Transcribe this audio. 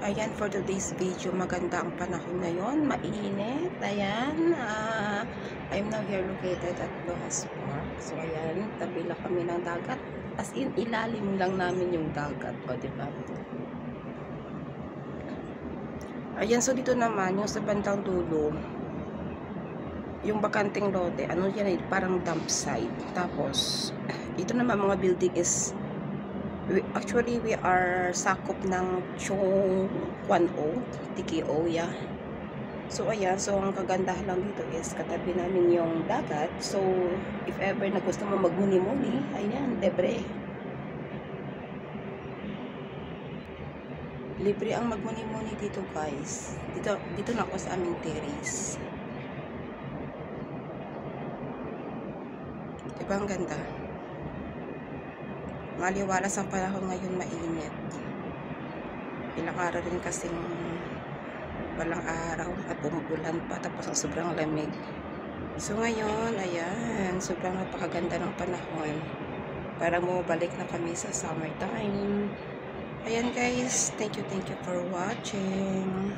Ayan, for today's video, maganda ang panahon ngayon, mainit. Ayan, I'm now here located at Lohas Park. So, ayan, tabi lang kami ng dagat. As in, ilalim lang namin yung dagat. O, diba? Ayan, so dito naman, yung sa bandang dulo, yung bakanting lote, ano yan, parang dump site. Tapos, ito naman mga building is actually, we are sakop ng Chong Kwan O, TKO, yeah. So, ayan. So, ang kagandahan lang dito is katabi namin yung dagat. So, if ever na gusto mo magmuni-muni, ayan, libre. Libre ang magmuni-muni dito, guys. Dito na ako sa aming terrace. Diba ang ganda? Maliwalas ang panahon ngayon, mainit. Ilang araw rin kasing walang araw at umuulan pa, tapos ang sobrang lamig. So ngayon, ayan, sobrang napakaganda ng panahon. Parang bumabalik na kami sa summertime. Ayan guys, thank you for watching.